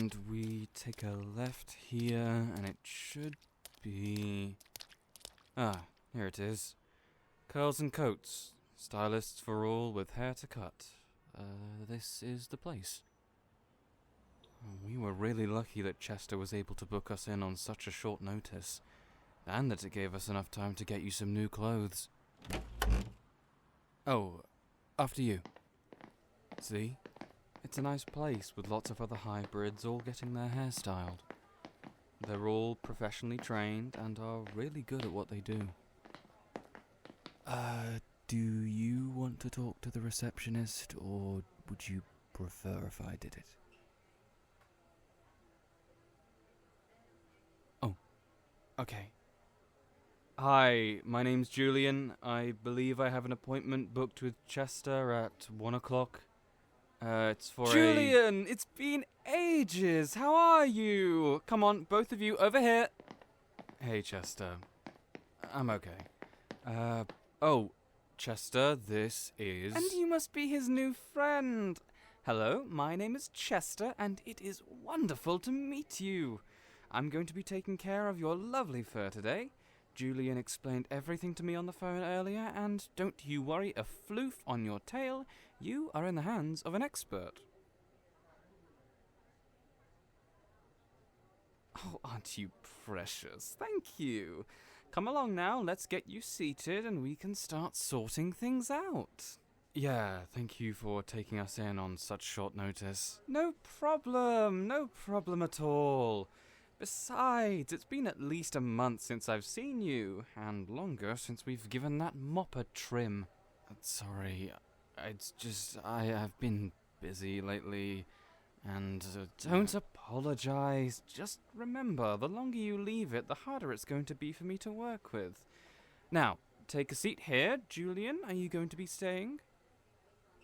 And we take a left here, and it should be... Ah, here it is. Curls and Coats. Stylists for all with hair to cut. This is the place. We were really lucky that Chester was able to book us in on such a short notice, and that it gave us enough time to get you some new clothes. Oh, after you. See? It's a nice place with lots of other hybrids all getting their hair styled. They're all professionally trained and are really good at what they do. Do you want to talk to the receptionist, or would you prefer if I did it? Oh, okay. Hi, my name's Julian. I believe I have an appointment booked with Chester at 1 o'clock. It's for Julian, it's been ages. How are you? Come on, both of you, over here. Hey, Chester. I'm okay. Chester, this is... And you must be his new friend. Hello, my name is Chester, and it is wonderful to meet you. I'm going to be taking care of your lovely fur today. Julian explained everything to me on the phone earlier, and don't you worry a floof on your tail. You are in the hands of an expert. Oh, aren't you precious? Thank you. Come along now, let's get you seated and we can start sorting things out. Yeah, thank you for taking us in on such short notice. No problem at all. Besides, it's been at least a month since I've seen you, and longer since we've given that mop a trim. Sorry, it's just I have been busy lately, and don't apologize. Just remember, the longer you leave it, the harder it's going to be for me to work with. Now, take a seat here. Julian, are you going to be staying?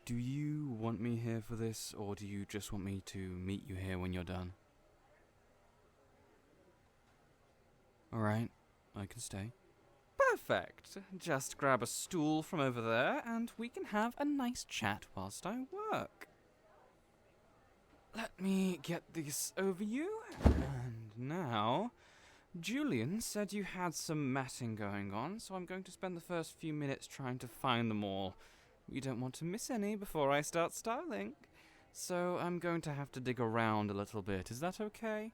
Do you want me here for this, or do you just want me to meet you here when you're done? Alright, I can stay. Perfect. Just grab a stool from over there, and we can have a nice chat whilst I work. Let me get this over you. And now, Julian said you had some matting going on, so I'm going to spend the first few minutes trying to find them all. We don't want to miss any before I start styling. So I'm going to have to dig around a little bit. Is that okay?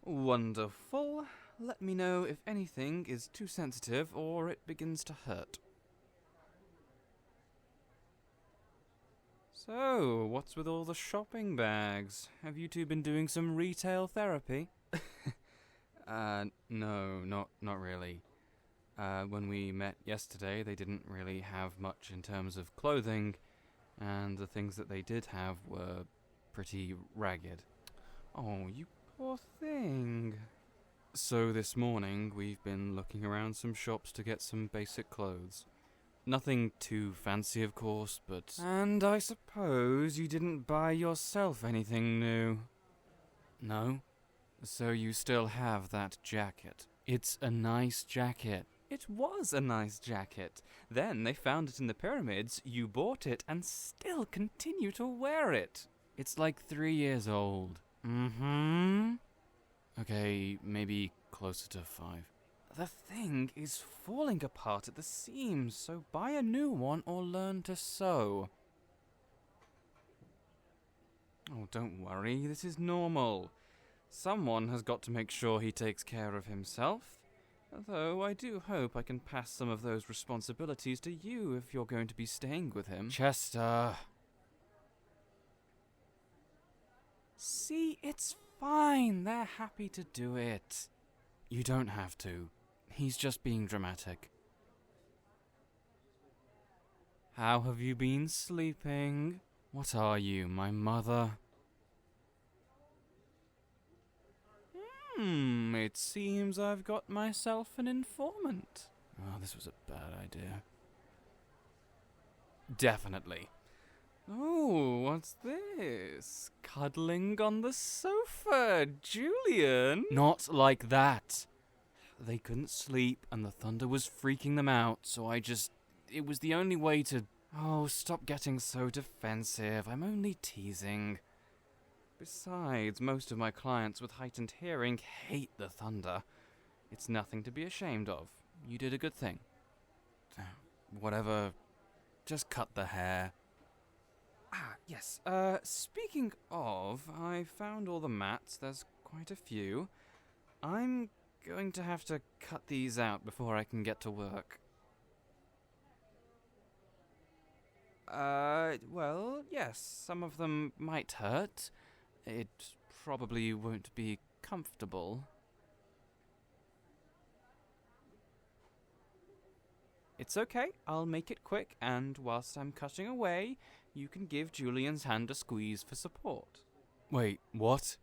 Wonderful. Let me know if anything is too sensitive or it begins to hurt. So, what's with all the shopping bags? Have you two been doing some retail therapy? No, not really. When we met yesterday, they didn't really have much in terms of clothing, and the things that they did have were pretty ragged. Oh, you poor thing. So this morning, we've been looking around some shops to get some basic clothes. Nothing too fancy, of course, but... And I suppose you didn't buy yourself anything new? No? So you still have that jacket? It's a nice jacket. It was a nice jacket. Then they found it in the pyramids, you bought it, and still continue to wear it. It's like 3 years old. Mm-hmm. Okay, maybe closer to 5. The thing is falling apart at the seams, so buy a new one or learn to sew. Oh, don't worry, this is normal. Someone has got to make sure he takes care of himself. Although I do hope I can pass some of those responsibilities to you if you're going to be staying with him. Chester! See, it's fine. They're happy to do it. You don't have to. He's just being dramatic. How have you been sleeping? What are you, my mother? It seems I've got myself an informant. Oh, this was a bad idea. Definitely. Oh, what's this? Cuddling on the sofa, Julian? Not like that. They couldn't sleep and the thunder was freaking them out, so it was the only way to... Oh, stop getting so defensive. I'm only teasing. Besides, most of my clients with heightened hearing hate the thunder. It's nothing to be ashamed of. You did a good thing. Whatever, just cut the hair. Yes, speaking of, I found all the mats. There's quite a few. I'm going to have to cut these out before I can get to work. Well, yes, some of them might hurt. It probably won't be comfortable. It's okay, I'll make it quick, and whilst I'm cutting away, you can give Julian's hand a squeeze for support. Wait, what?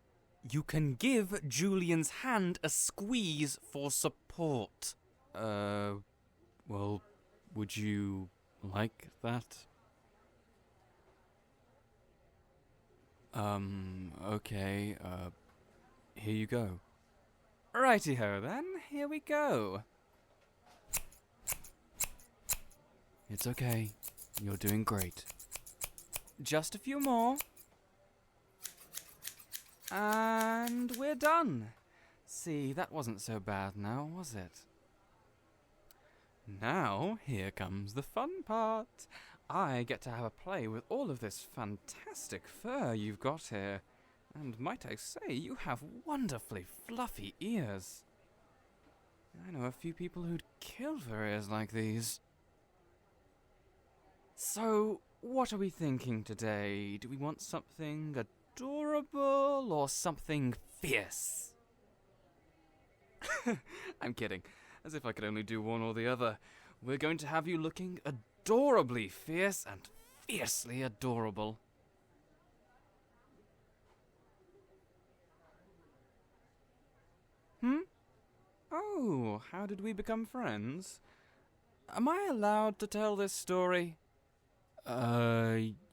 You can give Julian's hand a squeeze for support. Well, would you like that? Okay, here you go. Righty-ho then, here we go. It's okay, you're doing great. Just a few more. And we're done. See, that wasn't so bad now, was it? Now, here comes the fun part. I get to have a play with all of this fantastic fur you've got here. And might I say, you have wonderfully fluffy ears. I know a few people who'd kill for ears like these. So, what are we thinking today? Do we want something adorable or something fierce? I'm kidding. As if I could only do one or the other. We're going to have you looking adorably fierce and fiercely adorable. Oh, how did we become friends? Am I allowed to tell this story?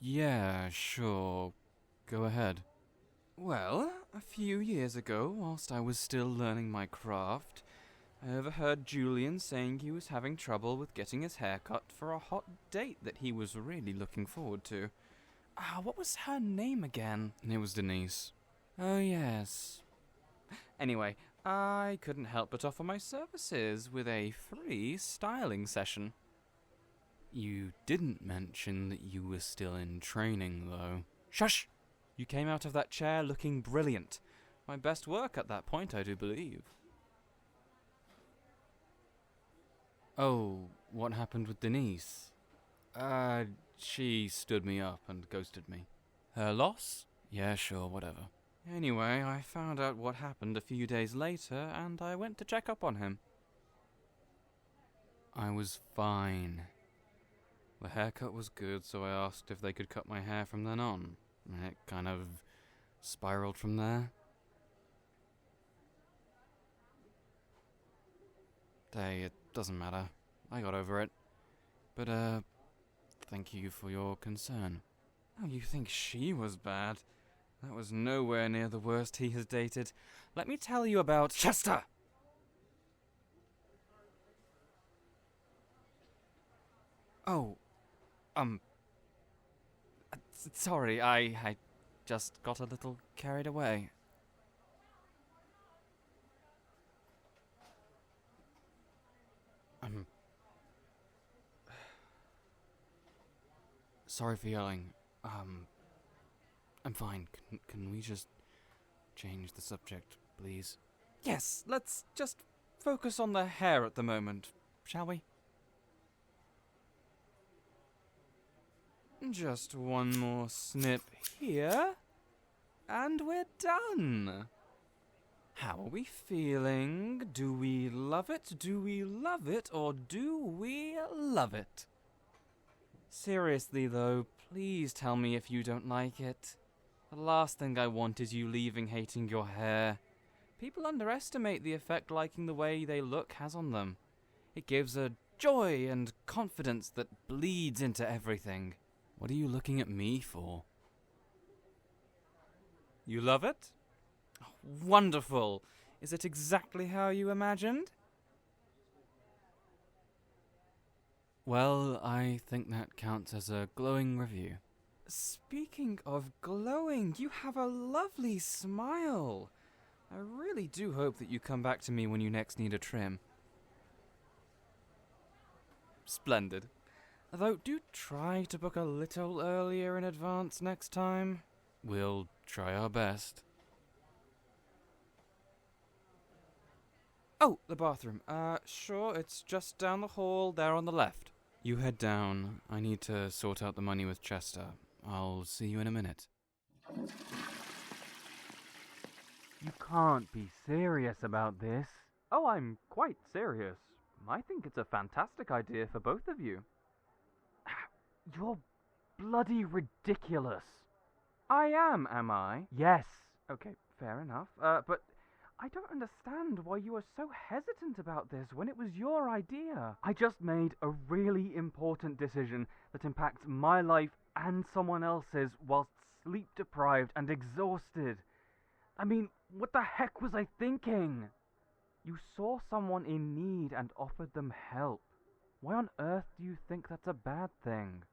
Yeah, sure. Go ahead. Well, a few years ago, whilst I was still learning my craft, I overheard Julian saying he was having trouble with getting his hair cut for a hot date that he was really looking forward to. What was her name again? It was Denise. Oh, yes. Anyway, I couldn't help but offer my services with a free styling session. You didn't mention that you were still in training, though. Shush! You came out of that chair looking brilliant. My best work at that point, I do believe. Oh, what happened with Denise? She stood me up and ghosted me. Her loss? Yeah, sure, whatever. Anyway, I found out what happened a few days later, and I went to check up on him. I was fine. The haircut was good, so I asked if they could cut my hair from then on. It kind of spiraled from there. Hey, it doesn't matter. I got over it. But, thank you for your concern. Oh, you think she was bad? That was nowhere near the worst he has dated. Let me tell you about Chester! Oh, sorry, I just got a little carried away. Sorry for yelling. I'm fine. Can we just change the subject, please? Yes, let's just focus on the hair at the moment, shall we? Just one more snip here, and we're done. How are we feeling? Do we love it? Do we love it? Or do we love it? Seriously though, please tell me if you don't like it. The last thing I want is you leaving hating your hair. People underestimate the effect liking the way they look has on them. It gives a joy and confidence that bleeds into everything. What are you looking at me for? You love it? Oh, wonderful! Is it exactly how you imagined? Well, I think that counts as a glowing review. Speaking of glowing, you have a lovely smile. I really do hope that you come back to me when you next need a trim. Splendid. Though, do try to book a little earlier in advance next time. We'll try our best. Oh, the bathroom. Sure, it's just down the hall there on the left. You head down. I need to sort out the money with Chester. I'll see you in a minute. You can't be serious about this. Oh, I'm quite serious. I think it's a fantastic idea for both of you. You're bloody ridiculous. I am I? Yes. Okay, fair enough. But I don't understand why you are so hesitant about this when it was your idea. I just made a really important decision that impacts my life and someone else's whilst sleep deprived and exhausted. I mean, what the heck was I thinking? You saw someone in need and offered them help. Why on earth do you think that's a bad thing?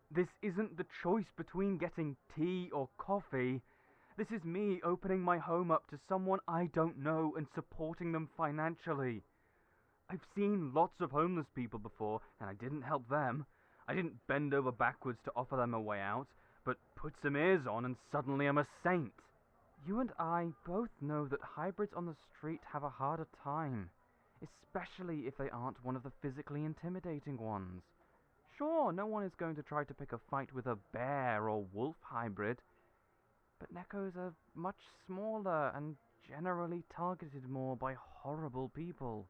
This isn't the choice between getting tea or coffee. This is me opening my home up to someone I don't know and supporting them financially. I've seen lots of homeless people before, and I didn't help them. I didn't bend over backwards to offer them a way out, but put some ears on and suddenly I'm a saint. You and I both know that hybrids on the street have a harder time, especially if they aren't one of the physically intimidating ones. Sure, no one is going to try to pick a fight with a bear or wolf hybrid, but Nekos are much smaller and generally targeted more by horrible people.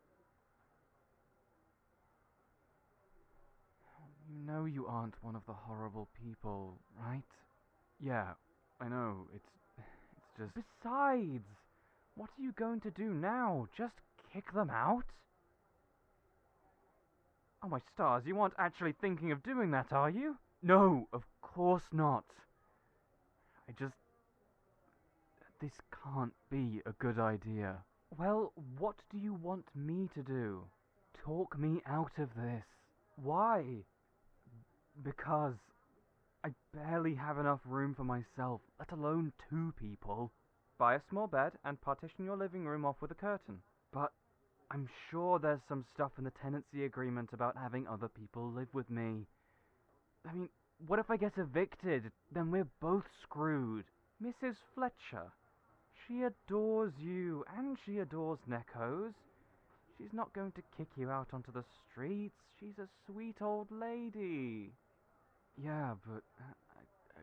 You know you aren't one of the horrible people, right? Yeah, I know, it's just... Besides, what are you going to do now? Just kick them out? Oh my stars, you aren't actually thinking of doing that, are you? No, of course not. This can't be a good idea. Well, what do you want me to do? Talk me out of this. Why? Because I barely have enough room for myself, let alone 2 people. Buy a small bed and partition your living room off with a curtain. But I'm sure there's some stuff in the tenancy agreement about having other people live with me. I mean, what if I get evicted? Then we're both screwed. Mrs. Fletcher, she adores you, and she adores Nekos. She's not going to kick you out onto the streets. She's a sweet old lady. Yeah, but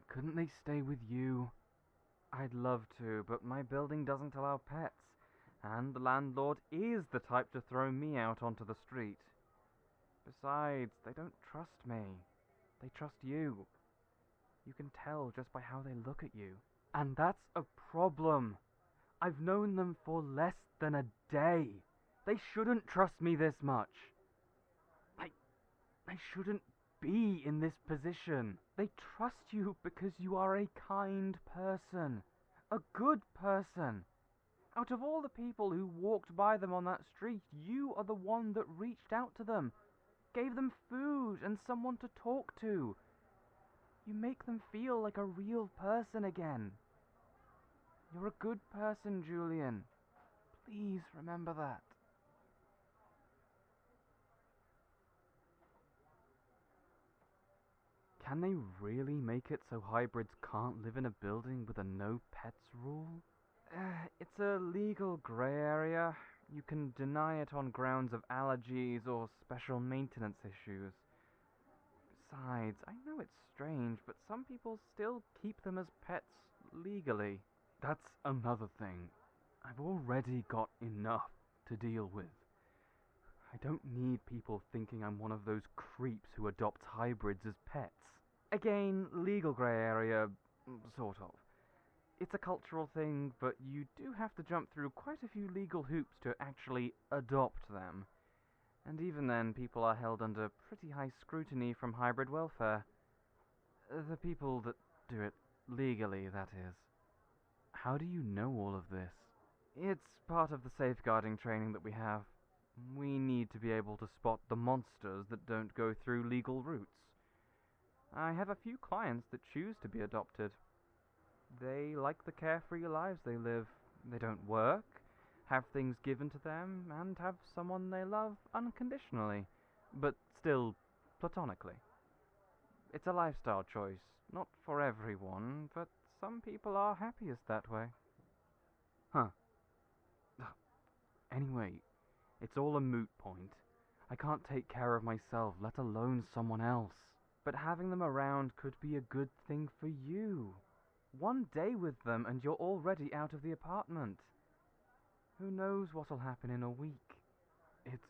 couldn't they stay with you? I'd love to, but my building doesn't allow pets, and the landlord is the type to throw me out onto the street. Besides, they don't trust me. They trust you. You can tell just by how they look at you. And that's a problem. I've known them for less than a day. They shouldn't trust me this much. I shouldn't be in this position. They trust you because you are a kind person. A good person. Out of all the people who walked by them on that street, you are the one that reached out to them, gave them food and someone to talk to. You make them feel like a real person again. You're a good person, Julian. Please remember that. Can they really make it so hybrids can't live in a building with a no pets rule? It's a legal grey area. You can deny it on grounds of allergies or special maintenance issues. Besides, I know it's strange, but some people still keep them as pets legally. That's another thing. I've already got enough to deal with. I don't need people thinking I'm one of those creeps who adopts hybrids as pets. Again, legal grey area, sort of. It's a cultural thing, but you do have to jump through quite a few legal hoops to actually adopt them. And even then, people are held under pretty high scrutiny from hybrid welfare. The people that do it legally, that is. How do you know all of this? It's part of the safeguarding training that we have. We need to be able to spot the monsters that don't go through legal routes. I have a few clients that choose to be adopted. They like the carefree lives they live. They don't work, have things given to them, and have someone they love unconditionally, but still platonically. It's a lifestyle choice, not for everyone, but some people are happiest that way. Huh. Anyway, it's all a moot point. I can't take care of myself, let alone someone else. But having them around could be a good thing for you. One day with them and you're already out of the apartment. Who knows what'll happen in a week? It's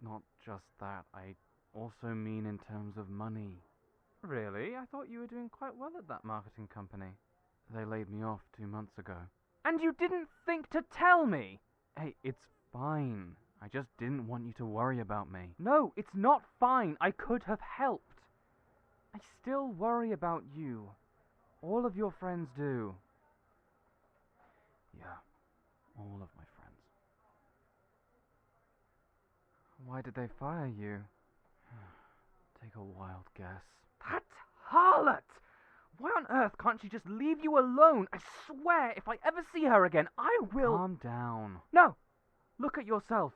not just that. I also mean in terms of money. Really? I thought you were doing quite well at that marketing company. They laid me off 2 months ago. And you didn't think to tell me? Hey, it's fine. I just didn't want you to worry about me. No, it's not fine. I could have helped. I still worry about you. All of your friends do. Yeah, all of my friends. Why did they fire you? Take a wild guess. That harlot! Why on earth can't she just leave you alone? I swear, if I ever see her again, I will... Calm down. No! Look at yourself.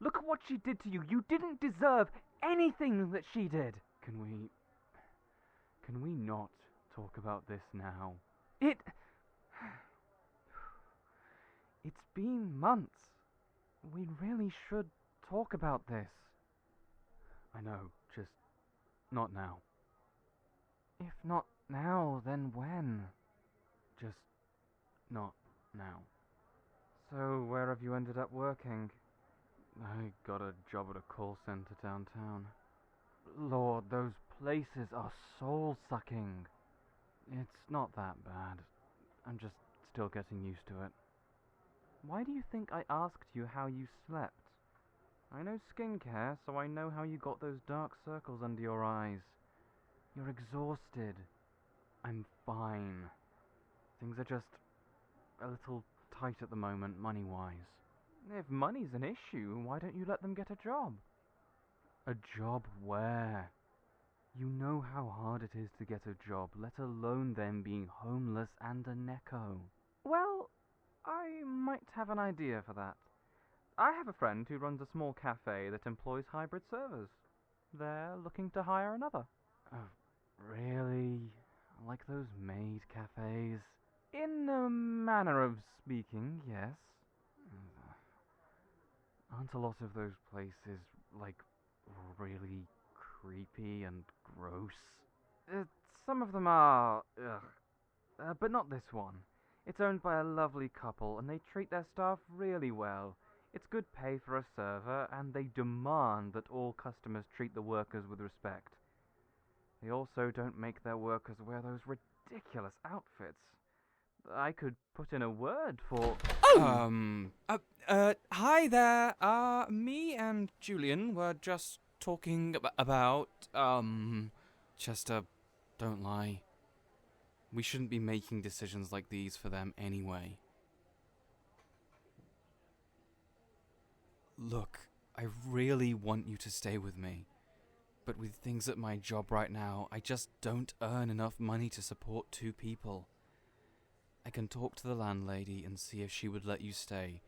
Look at what she did to you. You didn't deserve anything that she did. Can we not talk about this now? It's been months. We really should talk about this. I know, just not now. If not now, then when? Just not now. So, where have you ended up working? I got a job at a call center downtown. Lord, those places are soul-sucking. It's not that bad. I'm just still getting used to it. Why do you think I asked you how you slept? I know skincare, so I know how you got those dark circles under your eyes. You're exhausted. I'm fine. Things are just a little tight at the moment, money-wise. If money's an issue, why don't you let them get a job? A job where? You know how hard it is to get a job, let alone them being homeless and a Neko. Well, I might have an idea for that. I have a friend who runs a small cafe that employs hybrid servers. They're looking to hire another. Oh, really? Like those maid cafes? In a manner of speaking, yes. Aren't a lot of those places, like, really creepy and gross? Some of them are, but not this one. It's owned by a lovely couple, and they treat their staff really well. It's good pay for a server, and they demand that all customers treat the workers with respect. They also don't make their workers wear those ridiculous outfits. I could put in a word for... Hi there. Me and Julian were just talking about, Chester, don't lie. We shouldn't be making decisions like these for them anyway. Look, I really want you to stay with me. But with things at my job right now, I just don't earn enough money to support 2 people. I can talk to the landlady and see if she would let you stay.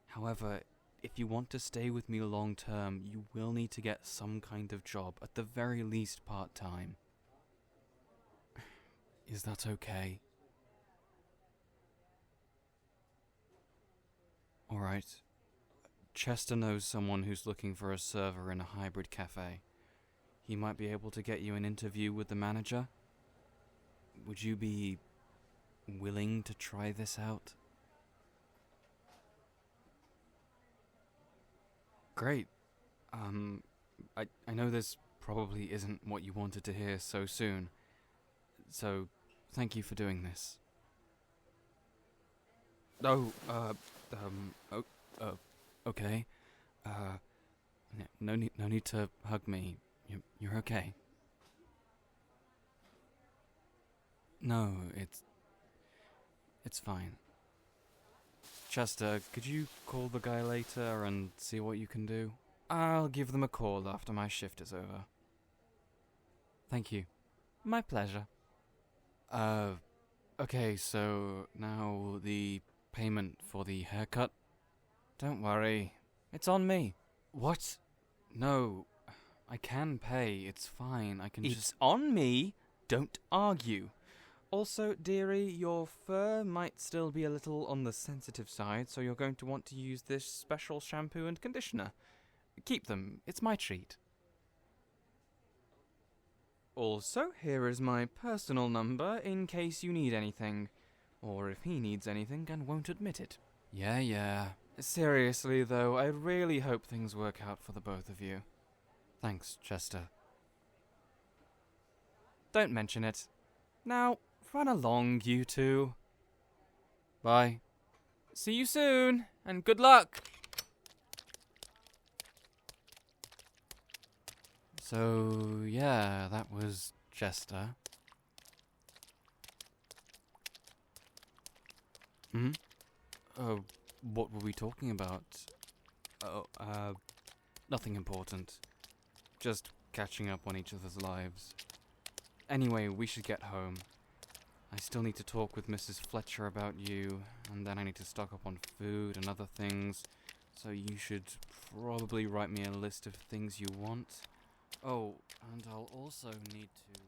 However, if you want to stay with me long term, you will need to get some kind of job, at the very least part-time. Is that okay? Alright. Chester knows someone who's looking for a server in a hybrid cafe. He might be able to get you an interview with the manager. Would you be willing to try this out? Great. I know this probably isn't what you wanted to hear so soon. So, thank you for doing this. Okay. No need to hug me. You're okay. No, it's fine. Chester, could you call the guy later and see what you can do? I'll give them a call after my shift is over. Thank you. My pleasure. Okay, so now the payment for the haircut? Don't worry, it's on me. What? No, I can pay, it's fine, I can just... It's on me, don't argue. Also, dearie, your fur might still be a little on the sensitive side, so you're going to want to use this special shampoo and conditioner. Keep them, it's my treat. Also, here is my personal number in case you need anything. Or if he needs anything and won't admit it. Yeah. Seriously, though, I really hope things work out for the both of you. Thanks, Chester. Don't mention it. Now, run along, you two. Bye. See you soon, and good luck! So, yeah, that was Chester. What were we talking about? Nothing important. Just catching up on each other's lives. Anyway, we should get home. I still need to talk with Mrs. Fletcher about you, and then I need to stock up on food and other things, so you should probably write me a list of things you want. Oh, and I'll also need to...